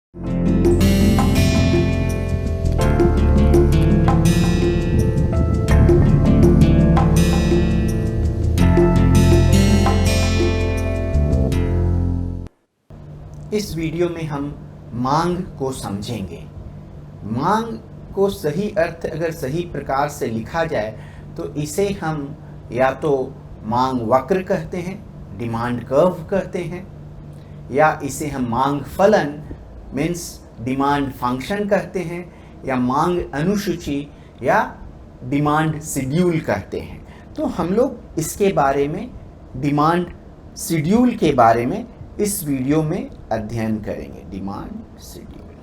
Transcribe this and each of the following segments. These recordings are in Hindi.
इस वीडियो में हम मांग को समझेंगे। मांग को सही अर्थ अगर सही प्रकार से लिखा जाए तो इसे हम या तो मांग वक्र कहते हैं, डिमांड कर्व कहते हैं, या इसे हम मांग फलन मीन्स डिमांड फंक्शन कहते हैं, या मांग अनुसूची या डिमांड शेड्यूल कहते हैं। तो हम लोग इसके बारे में, डिमांड शेड्यूल के बारे में इस वीडियो में अध्ययन करेंगे। Demand schedule.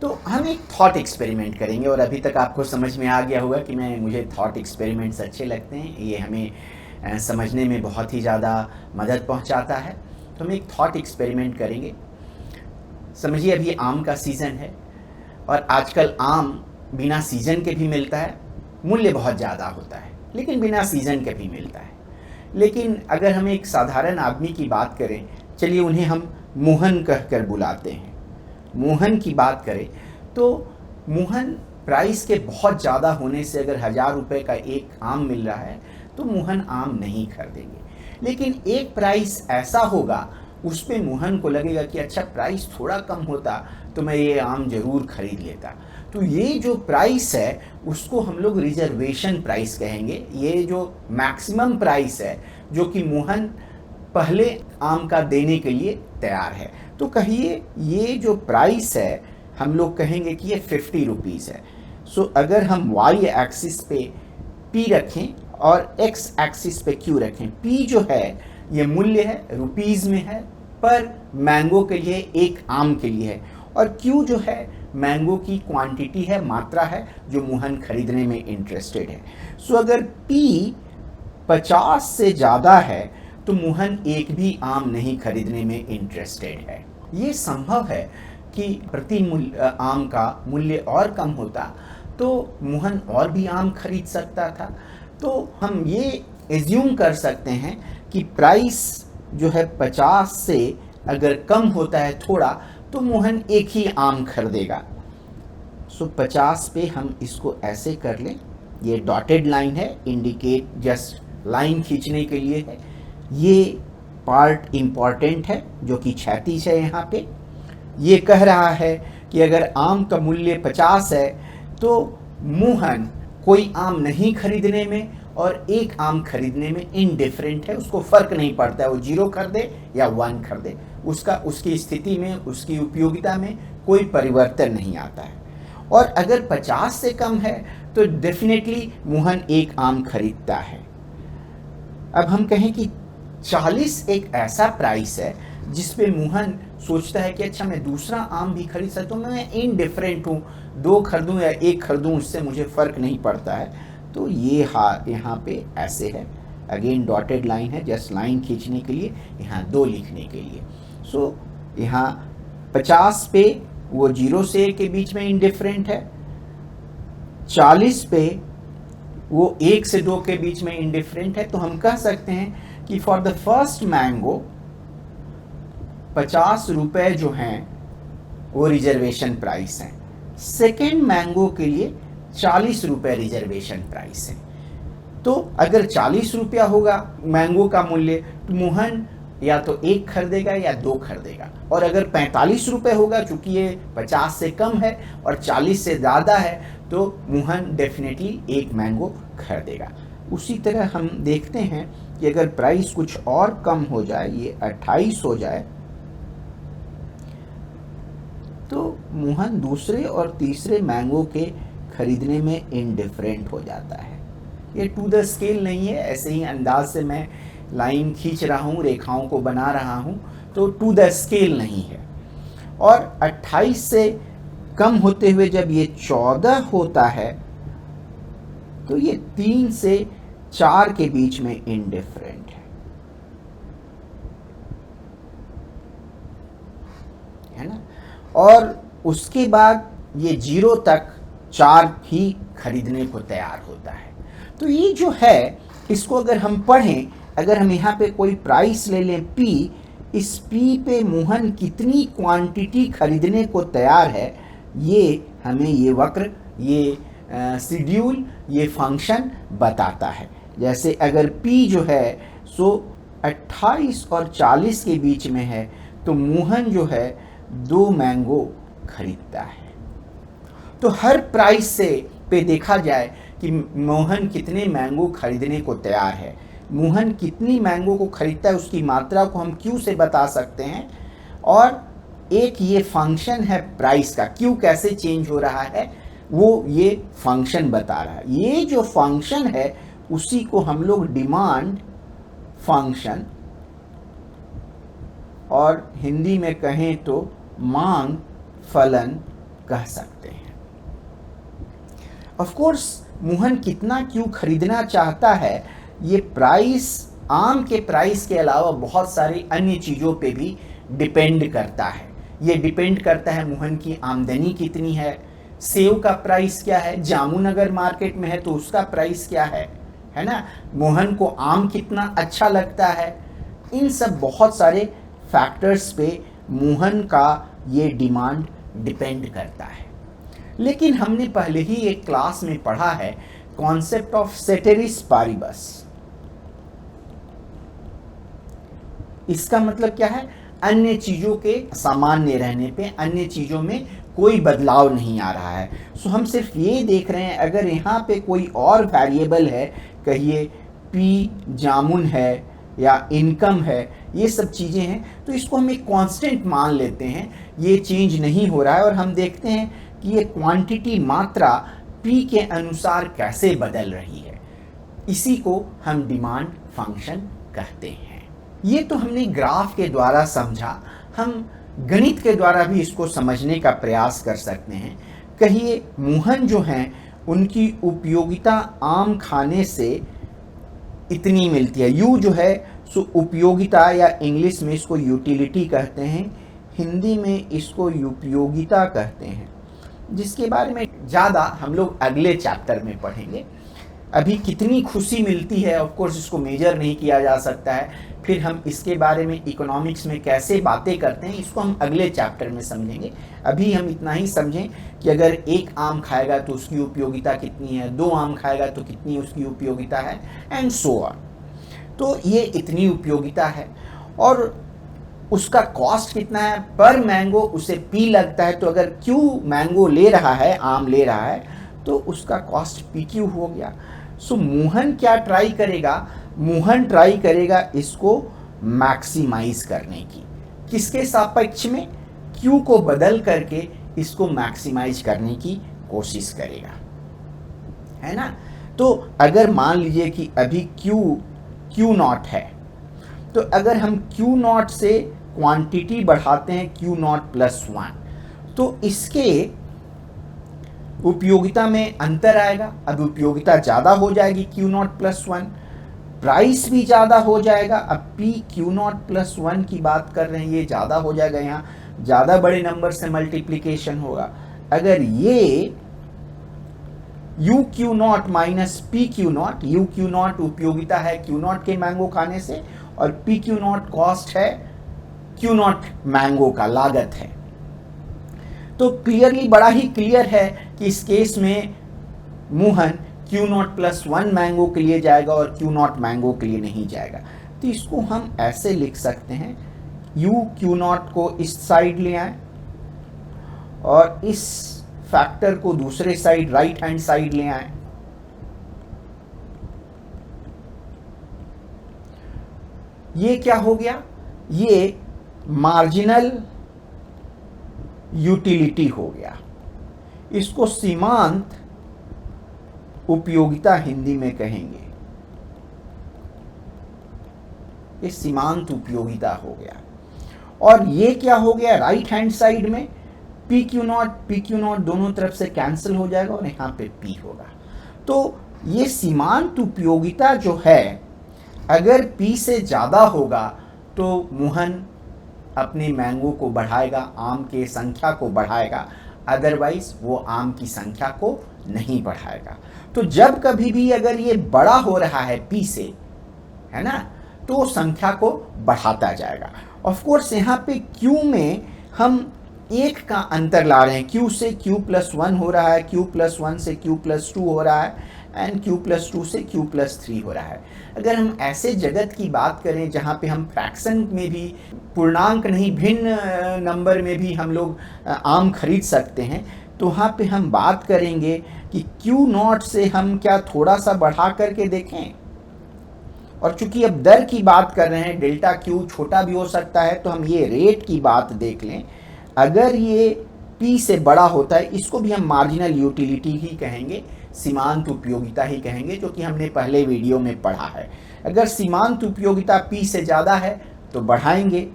तो हम एक थॉट एक्सपेरिमेंट करेंगे, और अभी तक आपको समझ में आ गया होगा कि मुझे थॉट एक्सपेरिमेंट्स अच्छे लगते हैं। ये हमें समझने में बहुत ही ज़्यादा मदद पहुंचाता है। तो हम एक थॉट एक्सपेरिमेंट करेंगे। समझिए अभी आम का सीज़न है, और आजकल आम बिना सीज़न के भी मिलता है, मूल्य बहुत ज़्यादा होता है, लेकिन बिना सीज़न के भी मिलता है। लेकिन अगर हम एक साधारण आदमी की बात करें, चलिए उन्हें हम मोहन कहकर बुलाते हैं, मोहन की बात करें तो मोहन प्राइस के बहुत ज़्यादा होने से अगर 1000 रुपये का एक आम मिल रहा है तो मोहन आम नहीं खरीदेंगे। लेकिन एक प्राइस ऐसा होगा उस पर मोहन को लगेगा कि अच्छा प्राइस थोड़ा कम होता तो मैं ये आम ज़रूर खरीद लेता। तो ये जो प्राइस है उसको हम लोग रिजर्वेशन प्राइस कहेंगे। ये जो मैक्सिमम प्राइस है जो कि मोहन पहले आम का देने के लिए तैयार है। तो कहिए ये जो प्राइस है हम लोग कहेंगे कि ये 50 रुपीज़ है। सो अगर हम वाई एक्सिस पे P रखें और एक्स एक्सिस पे Q रखें, P जो है ये मूल्य है, रुपीज़ में है, पर मैंगो के लिए, एक आम के लिए है, और Q जो है मैंगो की क्वांटिटी है, मात्रा है जो मोहन खरीदने में इंटरेस्टेड है। सो अगर P 50 से ज़्यादा है तो मोहन एक भी आम नहीं खरीदने में इंटरेस्टेड है। ये संभव है कि प्रति आम का मूल्य और कम होता तो मोहन और भी आम खरीद सकता था। तो हम ये एज्यूम कर सकते हैं कि प्राइस जो है 50 से अगर कम होता है थोड़ा तो मोहन एक ही आम खरीदेगा। सो 50 पे हम इसको ऐसे कर लें, ये डॉटेड लाइन है, इंडिकेट जस्ट लाइन खींचने के लिए है। ये पार्ट इम्पॉर्टेंट है जो कि क्षैतिज है। यहाँ पे ये कह रहा है कि अगर आम का मूल्य 50 है तो मोहन कोई आम नहीं खरीदने में और एक आम खरीदने में इनडिफरेंट है, उसको फर्क नहीं पड़ता है वो 0 खरीदे या 1 खरीदे, उसकी स्थिति में, उसकी उपयोगिता में कोई परिवर्तन नहीं आता है। और अगर 50 से कम है तो डेफिनेटली मोहन एक आम खरीदता है। अब हम कहें कि 40 एक ऐसा प्राइस है जिस पे मोहन सोचता है कि अच्छा मैं दूसरा आम भी खरीद सकता हूँ, मैं इनडिफरेंट हूँ, 2 खरीदूँ या 1 खरीदूँ उससे मुझे फ़र्क नहीं पड़ता है। तो ये यहाँ पे ऐसे है, अगेन डॉटेड लाइन है, जस्ट लाइन खींचने के लिए, यहाँ 2 लिखने के लिए। सो यहाँ 50 पे वो 0 से 1 के बीच में इनडिफरेंट है, 40 पे वो 1 से 2 के बीच में इनडिफरेंट है। तो हम कह सकते हैं कि फॉर द फर्स्ट मैंगो 50 रुपये जो हैं वो रिजर्वेशन प्राइस हैं। सेकेंड मैंगो के लिए 40 रुपये रिजर्वेशन प्राइस है। तो अगर 40 रुपया होगा मैंगो का मूल्य तो मोहन या तो 1 खरीदेगा या 2 खरीदेगा। और अगर 45 रुपये होगा, चूंकि ये 50 से कम है और 40 से ज़्यादा है, तो मोहन डेफिनेटली 1 मैंगो खरीदेगा। उसी तरह हम देखते हैं कि अगर प्राइस कुछ और कम हो जाए, ये 28 हो जाए, तो मोहन दूसरे और तीसरे मैंगो के खरीदने में इनडिफरेंट हो जाता है। ये टू द स्केल नहीं है, ऐसे ही अंदाज से मैं लाइन खींच रहा हूँ, रेखाओं को बना रहा हूँ, तो टू द स्केल नहीं है। और 28 से कम होते हुए जब ये 14 होता है तो ये 3 से 4 के बीच में इनडिफरेंट है ना। और उसके बाद ये 0 तक 4 ही खरीदने को तैयार होता है। तो ये जो है, इसको अगर हम पढ़ें, अगर हम यहाँ पे कोई प्राइस ले लें P, इस P पे मोहन कितनी क्वांटिटी खरीदने को तैयार है, ये हमें ये वक्र, ये शेड्यूल, ये फंक्शन बताता है। जैसे अगर P जो है सो 28 और 40 के बीच में है तो मोहन जो है 2 मैंगो खरीदता है। तो हर प्राइस से पे देखा जाए कि मोहन कितने मैंगो खरीदने को तैयार है, मोहन कितनी मैंगो को खरीदता है, उसकी मात्रा को हम क्यू से बता सकते हैं। और एक ये फंक्शन है प्राइस का, क्यू कैसे चेंज हो रहा है वो ये फंक्शन बता रहा है। ये जो फंक्शन है उसी को हम लोग डिमांड फंक्शन, और हिंदी में कहें तो मांग फलन कह सकते हैं। ऑफ कोर्स मोहन कितना क्यों खरीदना चाहता है, ये प्राइस, आम के प्राइस के अलावा बहुत सारी अन्य चीज़ों पे भी डिपेंड करता है। ये डिपेंड करता है मोहन की आमदनी कितनी है, सेव का प्राइस क्या है, जामुन अगर मार्केट में है तो उसका प्राइस क्या है ना, मोहन को आम कितना अच्छा लगता है। इन सब बहुत सारे फैक्टर्स पे मोहन का ये डिमांड डिपेंड करता है। लेकिन हमने पहले ही एक क्लास में पढ़ा है कॉन्सेप्ट ऑफ सेटेरिस पारिबस। इसका मतलब क्या है, अन्य चीज़ों के सामान्य रहने पे अन्य चीज़ों में कोई बदलाव नहीं आ रहा है। सो हम सिर्फ ये देख रहे हैं अगर यहाँ पे कोई और वेरिएबल है, कहिए पी जामुन है या इनकम है, ये सब चीज़ें हैं, तो इसको हम एक कांस्टेंट मान लेते हैं, ये चेंज नहीं हो रहा है। और हम देखते हैं कि ये क्वांटिटी, मात्रा पी के अनुसार कैसे बदल रही है, इसी को हम डिमांड फंक्शन कहते हैं। ये तो हमने ग्राफ के द्वारा समझा, हम गणित के द्वारा भी इसको समझने का प्रयास कर सकते हैं। कहिए मोहन जो हैं उनकी उपयोगिता आम खाने से इतनी मिलती है। यू जो है सो उपयोगिता, या इंग्लिश में इसको यूटिलिटी कहते हैं, हिंदी में इसको उपयोगिता कहते हैं, जिसके बारे में ज़्यादा हम लोग अगले चैप्टर में पढ़ेंगे। अभी कितनी खुशी मिलती है, ऑफ कोर्स इसको मेजर नहीं किया जा सकता है, फिर हम इसके बारे में इकोनॉमिक्स में कैसे बातें करते हैं इसको हम अगले चैप्टर में समझेंगे। अभी हम इतना ही समझें कि अगर एक आम खाएगा तो उसकी उपयोगिता कितनी है, 2 आम खाएगा तो कितनी उसकी उपयोगिता है, एंड सो ऑन। तो ये इतनी उपयोगिता है और उसका कॉस्ट कितना है पर मैंगो, उसे पी लगता है। तो अगर क्यू मैंगो ले रहा है, आम ले रहा है, तो उसका कॉस्ट पी क्यू हो गया। सो मोहन क्या ट्राई करेगा, मोहन ट्राई करेगा इसको मैक्सिमाइज करने की, किसके सापेक्ष में, क्यू को बदल करके इसको मैक्सिमाइज करने की कोशिश करेगा, है ना। तो अगर मान लीजिए कि अभी क्यू नॉट है, तो अगर हम क्यू नॉट से क्वांटिटी बढ़ाते हैं क्यू नॉट प्लस 1, तो इसके उपयोगिता में अंतर आएगा। अब उपयोगिता ज़्यादा हो जाएगी क्यू नॉट प्लस 1, प्राइस भी ज़्यादा हो जाएगा। अब पी क्यू नॉट प्लस 1 की बात कर रहे हैं, ये ज़्यादा हो जाएगा, यहाँ ज़्यादा बड़े नंबर से मल्टीप्लिकेशन होगा। अगर ये you Q not minus P Q not, you Q not उपयोगिता है क्यू नॉट के मैंगो खाने से, और पी क्यू नॉट कॉस्ट है क्यू नॉट मैंगो का, लागत है, तो क्लियरली बड़ा ही क्लियर है कि इस केस में Mohan Q not plus 1 mango के लिए जाएगा और क्यू नॉट मैंगो के लिए नहीं जाएगा। तो इसको हम ऐसे लिख सकते हैं, यू क्यू नॉट को इस साइड ले आए और इस फैक्टर को दूसरे साइड, राइट हैंड साइड ले आए। ये क्या हो गया, ये मार्जिनल यूटिलिटी हो गया। इसको सीमांत उपयोगिता हिंदी में कहेंगे, ये सीमांत उपयोगिता हो गया। और ये क्या हो गया, राइट हैंड साइड में पी क्यू नॉट दोनों तरफ से कैंसिल हो जाएगा और यहाँ पे पी होगा। तो ये सीमांत उपयोगिता जो है, अगर पी से ज़्यादा होगा तो मोहन अपने मैंगो को बढ़ाएगा, आम के संख्या को बढ़ाएगा, अदरवाइज वो आम की संख्या को नहीं बढ़ाएगा। तो जब कभी भी अगर ये बड़ा हो रहा है पी से, है ना, तो संख्या को बढ़ाता जाएगा। ऑफ कोर्स यहाँ पे Q में हम एक का अंतर ला रहे हैं, Q से Q+1 हो रहा है, Q+1 से Q+2 हो रहा है एंड Q+2 से Q+3 हो रहा है। अगर हम ऐसे जगत की बात करें जहाँ पे हम फ्रैक्शन में भी, पूर्णांक नहीं भिन्न नंबर में भी हम लोग आम खरीद सकते हैं, तो वहाँ पे हम बात करेंगे कि Q0 से हम क्या थोड़ा सा बढ़ा करके देखें। और चूंकि अब दर की बात कर रहे हैं, डेल्टा Q छोटा भी हो सकता है, तो हम ये रेट की बात देख लें। अगर ये P से बड़ा होता है, इसको भी हम मार्जिनल यूटिलिटी ही कहेंगे, सीमांत उपयोगिता ही कहेंगे, जो कि हमने पहले वीडियो में पढ़ा है। अगर सीमांत उपयोगिता P से ज़्यादा है तो बढ़ाएंगे,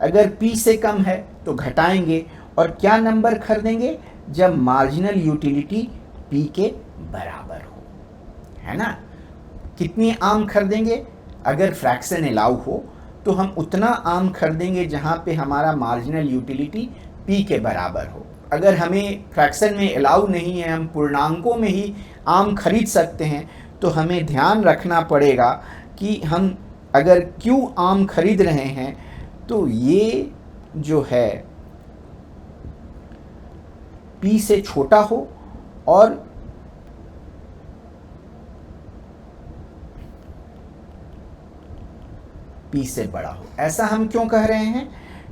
अगर P से कम है तो घटाएंगे। और क्या नंबर खरीदेंगे? जब मार्जिनल यूटिलिटी P के बराबर हो, है ना। कितनी आम खरीदेंगे? अगर फ्रैक्शन अलाउ हो तो हम उतना आम खरीदेंगे जहाँ पे हमारा मार्जिनल यूटिलिटी P के बराबर हो। अगर हमें फ्रैक्शन में अलाउ नहीं है, हम पूर्णांकों में ही आम खरीद सकते हैं, तो हमें ध्यान रखना पड़ेगा कि हम अगर Q आम खरीद रहे हैं तो ये जो है P से छोटा हो और P से बड़ा हो। ऐसा हम क्यों कह रहे हैं?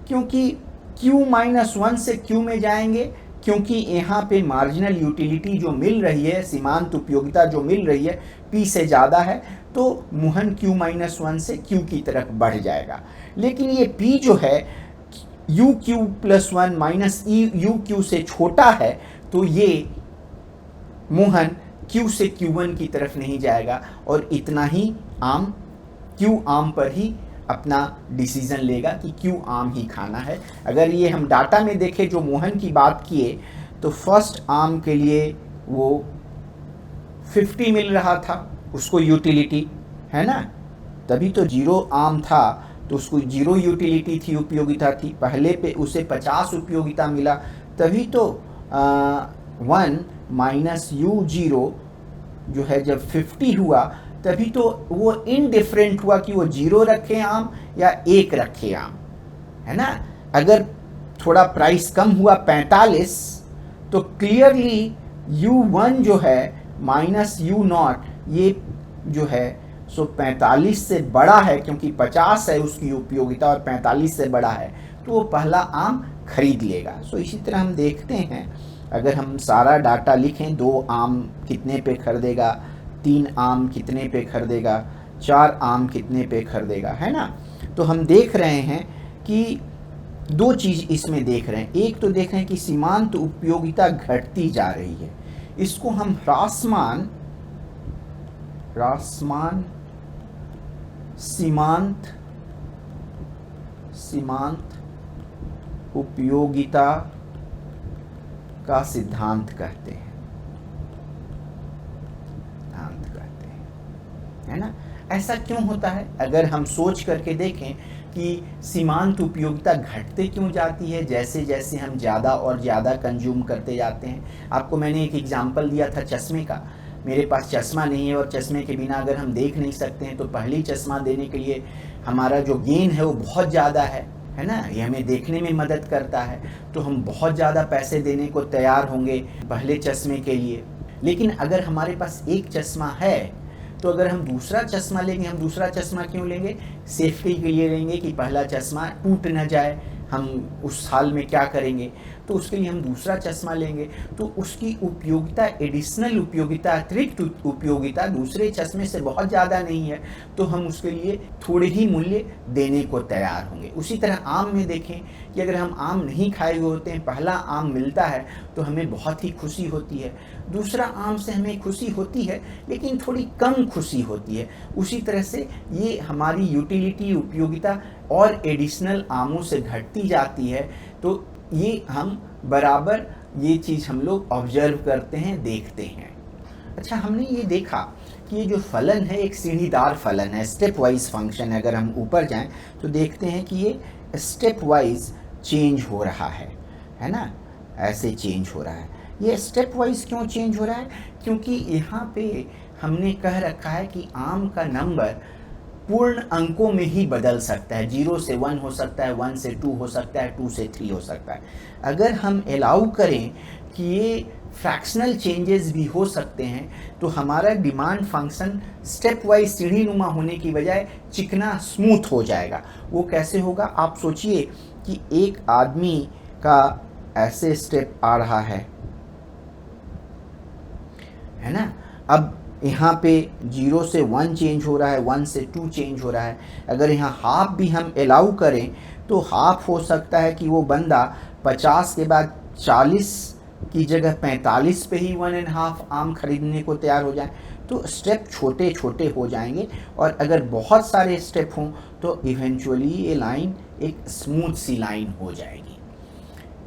क्योंकि Q-1 से Q में जाएंगे, क्योंकि यहाँ पे मार्जिनल यूटिलिटी जो मिल रही है, सीमांत उपयोगिता जो मिल रही है, P से ज़्यादा है, तो मुहन Q-1 से Q की तरफ बढ़ जाएगा। लेकिन ये P जो है UQ+1 माइनस UQ से छोटा है, तो ये मुहन Q से Q1 की तरफ नहीं जाएगा और इतना ही आम Q आम पर ही अपना डिसीजन लेगा कि Q आम ही खाना है। अगर ये हम डाटा में देखें, जो मोहन की बात किए, तो फर्स्ट आम के लिए वो 50 मिल रहा था उसको यूटिलिटी, है ना। तभी तो 0 आम था तो उसको 0 यूटिलिटी थी, उपयोगिता थी। पहले पे उसे 50 उपयोगिता मिला, तभी तो 1 माइनस U0 जो है जब 50 हुआ, तभी तो वो इनडिफरेंट हुआ कि वो 0 रखे आम या 1 रखे आम, है ना। अगर थोड़ा प्राइस कम हुआ 45, तो क्लियरली U1 जो है माइनस U0 ये जो है सो 45 से बड़ा है, क्योंकि 50 है उसकी उपयोगिता और 45 से बड़ा है, तो वो पहला आम खरीद लेगा। सो इसी तरह हम देखते हैं, अगर हम सारा डाटा लिखें, 2 आम कितने पे खरीदेगा, 3 आम कितने पे खरीदेगा, 4 आम कितने पे खरीदेगा, है ना। तो हम देख रहे हैं कि 2 चीज़ इसमें देख रहे हैं। एक तो देख रहे हैं कि सीमांत उपयोगिता घटती जा रही है, इसको हम ह्रासमान सीमांत उपयोगिता का सिद्धांत कहते हैं, है ना। ऐसा क्यों होता है? अगर हम सोच करके देखें कि सीमांत उपयोगिता घटते क्यों जाती है जैसे जैसे हम ज़्यादा और ज़्यादा कंज्यूम करते जाते हैं। आपको मैंने एक एग्जांपल दिया था चश्मे का। मेरे पास चश्मा नहीं है और चश्मे के बिना अगर हम देख नहीं सकते हैं, तो पहले चश्मा देने के लिए हमारा जो गेन है वो बहुत ज़्यादा है ना। ये हमें देखने में मदद करता है, तो हम बहुत ज़्यादा पैसे देने को तैयार होंगे पहले चश्मे के लिए। लेकिन अगर हमारे पास एक चश्मा है, तो अगर हम दूसरा चश्मा लेंगे, हम दूसरा चश्मा क्यों लेंगे? सेफ्टी के लिए लेंगे कि पहला चश्मा टूट न जाए, हम उस हाल में क्या करेंगे, तो उसके लिए हम दूसरा चश्मा लेंगे। तो उसकी उपयोगिता, एडिशनल उपयोगिता, अतिरिक्त उपयोगिता दूसरे चश्मे से बहुत ज़्यादा नहीं है, तो हम उसके लिए थोड़े ही मूल्य देने को तैयार होंगे। उसी तरह आम में देखें कि अगर हम आम नहीं खाए हुए होते हैं, पहला आम मिलता है तो हमें बहुत ही खुशी होती है, दूसरा आम से हमें खुशी होती है लेकिन थोड़ी कम खुशी होती है। उसी तरह से ये हमारी यूटिलिटी, उपयोगिता और एडिशनल आमों से घटती जाती है। तो ये हम बराबर ये चीज़ हम लोग ऑब्जर्व करते हैं, देखते हैं। अच्छा, हमने ये देखा कि ये जो फलन है एक सीढ़ीदार फलन है, स्टेप वाइज फंक्शन है। अगर हम ऊपर जाएं तो देखते हैं कि ये स्टेप वाइज चेंज हो रहा है ना, ऐसे चेंज हो रहा है। ये स्टेप वाइज क्यों चेंज हो रहा है? क्योंकि यहाँ पे हमने कह रखा है कि आम का नंबर पूर्ण अंकों में ही बदल सकता है। 0 से 1 हो सकता है, 1 से 2 हो सकता है, 2 से 3 हो सकता है। अगर हम अलाउ करें कि ये फ्रैक्शनल चेंजेस भी हो सकते हैं तो हमारा डिमांड फंक्शन स्टेप वाइज सीढ़ी नुमा होने की बजाय चिकना स्मूथ हो जाएगा। वो कैसे होगा, आप सोचिए कि एक आदमी का ऐसे स्टेप आ रहा है ना। अब यहाँ पे 0 से 1 चेंज हो रहा है, 1 से 2 चेंज हो रहा है। अगर यहाँ हाफ भी हम अलाउ करें तो हाफ हो सकता है कि वो बंदा 50 के बाद 40 की जगह 45 पे ही 1.5 आम खरीदने को तैयार हो जाए। तो स्टेप छोटे छोटे हो जाएंगे और अगर बहुत सारे स्टेप हों तो इवेंचुअली ये लाइन एक स्मूथ सी लाइन हो जाएगी।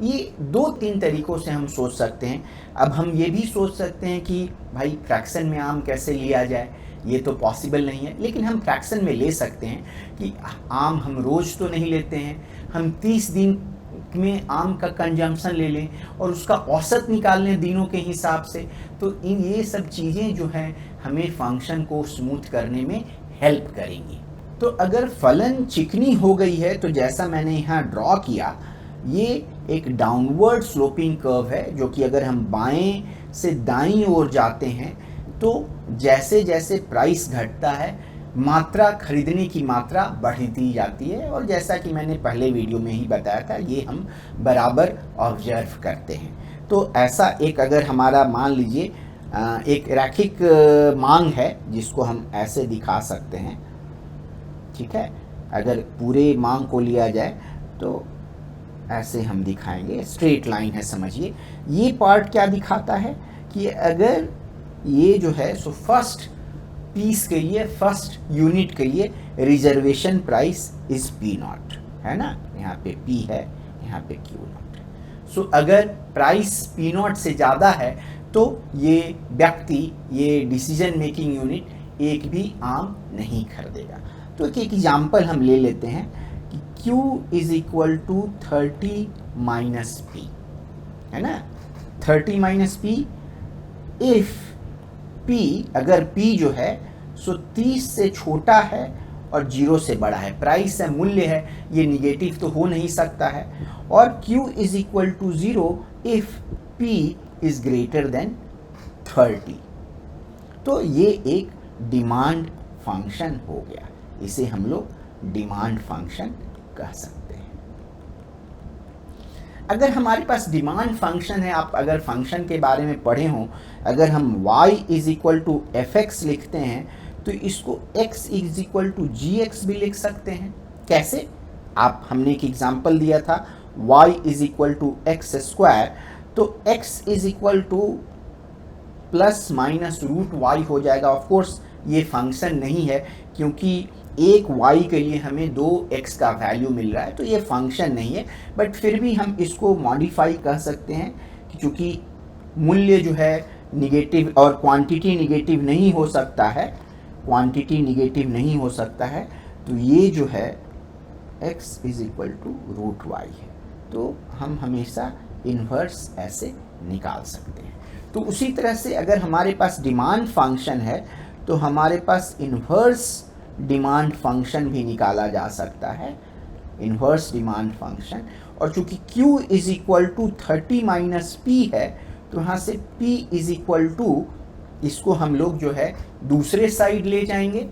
ये 2-3 तरीक़ों से हम सोच सकते हैं। अब हम ये भी सोच सकते हैं कि भाई फ्रैक्शन में आम कैसे लिया जाए, ये तो पॉसिबल नहीं है, लेकिन हम फ्रैक्शन में ले सकते हैं कि आम हम रोज़ तो नहीं लेते हैं, हम 30 दिन में आम का कंजम्पशन ले लें और उसका औसत निकाल लें दिनों के हिसाब से। तो ये सब चीज़ें जो हैं हमें फंक्शन को स्मूथ करने में हेल्प करेंगी। तो अगर फलन चिकनी हो गई है तो जैसा मैंने यहाँ ड्रॉ किया, ये एक डाउनवर्ड स्लोपिंग कर्व है जो कि अगर हम बाएं से दाईं ओर जाते हैं तो जैसे जैसे प्राइस घटता है मात्रा, खरीदने की मात्रा बढ़ती जाती है। और जैसा कि मैंने पहले वीडियो में ही बताया था, ये हम बराबर ऑब्जर्व करते हैं। तो ऐसा एक अगर हमारा मान लीजिए एक रैखिक मांग है जिसको हम ऐसे दिखा सकते हैं, ठीक है। अगर पूरे मांग को लिया जाए तो ऐसे हम दिखाएंगे, स्ट्रेट लाइन है समझिए। ये पार्ट क्या दिखाता है कि अगर ये जो है सो फर्स्ट पीस के लिए, फर्स्ट यूनिट के लिए रिजर्वेशन प्राइस इज P0 है ना। यहाँ पे P है, यहाँ पे Q0 है। सो अगर प्राइस P0 से ज़्यादा है तो ये व्यक्ति, ये डिसीजन मेकिंग यूनिट एक भी आम नहीं खरीदेगा। तो एक एग्जाम्पल हम ले लेते हैं कि Q is equal to 30 minus P है ना। 30 माइनस P, इफ P, अगर P जो है सो 30 से छोटा है और 0 से बड़ा है, प्राइस है, मूल्य है, ये निगेटिव तो हो नहीं सकता है। और Q is equal to 0 if P is greater than 30। तो ये एक डिमांड फंक्शन हो गया, इसे हम लोग डिमांड फंक्शन कह सकते हैं। अगर हमारे पास डिमांड फंक्शन है, आप अगर फंक्शन के बारे में पढ़े हों, अगर हम y is equal to fx लिखते हैं तो इसको x is equal to gx भी लिख सकते हैं। कैसे? हमने एक एग्जाम्पल दिया था y is equal to x square, तो x is equal to plus minus root y हो जाएगा। ऑफ कोर्स ये फंक्शन नहीं है क्योंकि एक y के लिए हमें 2x का वैल्यू मिल रहा है, तो ये फंक्शन नहीं है। बट फिर भी हम इसको मॉडिफाई कर सकते हैं कि चूँकि मूल्य जो है निगेटिव और क्वांटिटी निगेटिव नहीं हो सकता है, क्वांटिटी निगेटिव नहीं हो सकता है, तो ये जो है x is equal to root y है। तो हम हमेशा इन्वर्स ऐसे निकाल सकते हैं। तो उसी तरह से अगर हमारे पास डिमांड फंक्शन है तो हमारे पास इन्वर्स डिमांड फंक्शन भी निकाला जा सकता है, इन्वर्स डिमांड फंक्शन। और चूंकि Q is equal to 30 minus P है तो यहाँ से P इज इक्वल टू, इसको हम लोग जो है दूसरे साइड ले जाएंगे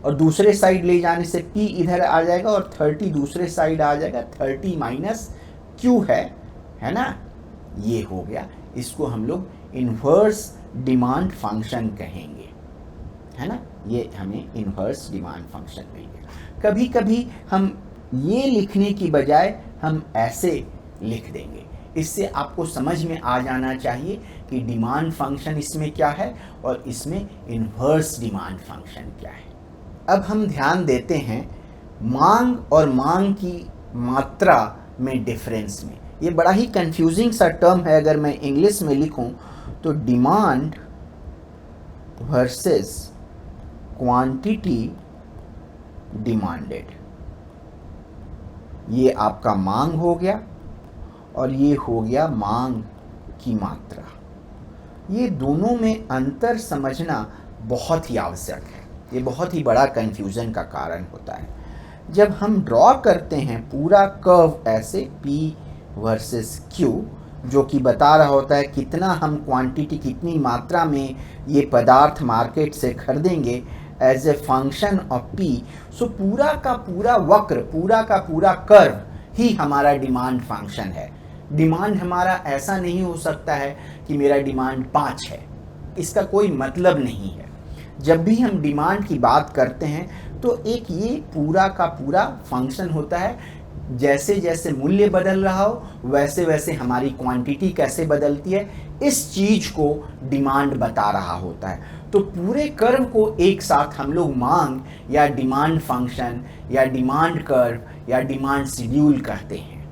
और दूसरे साइड ले जाने से P इधर आ जाएगा और 30 दूसरे साइड आ जाएगा। 30 माइनस Q है ना, ये हो गया। इसको हम लोग इन्वर्स डिमांड फंक्शन कहेंगे, है ना। ये हमें इन्वर्स डिमांड फंक्शन मिल गया। कभी कभी हम ये लिखने की बजाय हम ऐसे लिख देंगे, इससे आपको समझ में आ जाना चाहिए कि डिमांड फंक्शन इसमें क्या है और इसमें इन्वर्स डिमांड फंक्शन क्या है। अब हम ध्यान देते हैं मांग और मांग की मात्रा में डिफरेंस में। ये बड़ा ही कंफ्यूजिंग सा टर्म है। अगर मैं इंग्लिश में लिखूं तो डिमांड वर्सेस क्वांटिटी डिमांडेड, ये आपका मांग हो गया और ये हो गया मांग की मात्रा। ये दोनों में अंतर समझना बहुत ही आवश्यक है। ये बहुत ही बड़ा कन्फ्यूज़न का कारण होता है। जब हम ड्रॉ करते हैं पूरा कर्व ऐसे P वर्सेस Q, जो कि बता रहा होता है कितना हम क्वांटिटी, कितनी मात्रा में ये पदार्थ मार्केट से खरीदेंगे as a function of P, so पूरा का पूरा वक्र, पूरा का पूरा कर्व ही हमारा डिमांड फंक्शन है। डिमांड हमारा ऐसा नहीं हो सकता है कि मेरा डिमांड 5 है, इसका कोई मतलब नहीं है। जब भी हम डिमांड की बात करते हैं तो एक ये पूरा का पूरा फंक्शन होता है, जैसे जैसे मूल्य बदल रहा हो वैसे वैसे हमारी क्वांटिटी कैसे बदलती है, इस चीज़ को डिमांड बता रहा होता है। तो पूरे कर्व को एक साथ हम लोग मांग या डिमांड फंक्शन या डिमांड कर्व या डिमांड शेड्यूल कहते हैं,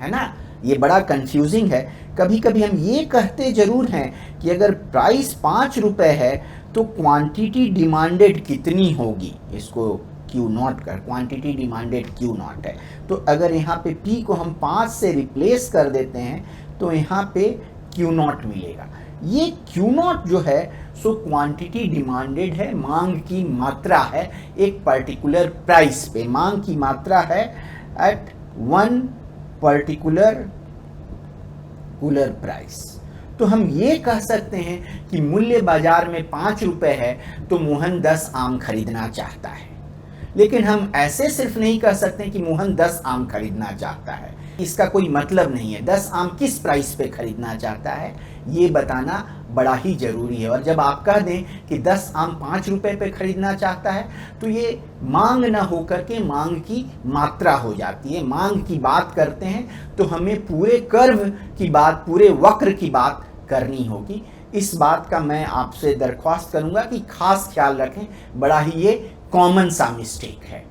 है ना। ये बड़ा कंफ्यूजिंग है। कभी कभी हम ये कहते ज़रूर हैं कि अगर प्राइस 5 रुपये है तो क्वांटिटी डिमांडेड कितनी होगी, इसको Q नॉट कर, क्वांटिटी डिमांडेड Q नॉट है। तो अगर यहाँ पे P को हम 5 से रिप्लेस कर देते हैं तो यहाँ पे Q नॉट मिलेगा। ये Q नॉट जो है सो क्वांटिटी डिमांडेड है, मांग की मात्रा है एक पर्टिकुलर प्राइस पे, मांग की मात्रा है एट वन पर्टिकुलर प्राइस। तो हम ये कह सकते हैं कि मूल्य बाजार में 5 रुपए है तो मोहन 10 आम खरीदना चाहता है, लेकिन हम ऐसे सिर्फ नहीं कह सकते कि मोहन 10 आम खरीदना चाहता है। इसका कोई मतलब नहीं है। 10 आम किस प्राइस पे खरीदना चाहता है ये बताना बड़ा ही ज़रूरी है। और जब आप कह दें कि 10 आम 5 रुपए पे खरीदना चाहता है तो ये मांग ना होकर के मांग की मात्रा हो जाती है। मांग की बात करते हैं तो हमें पूरे कर्व की बात, पूरे वक्र की बात करनी होगी। इस बात का मैं आपसे दरख्वास्त करूंगा कि खास ख्याल रखें, बड़ा ही ये कॉमन सा मिस्टेक है।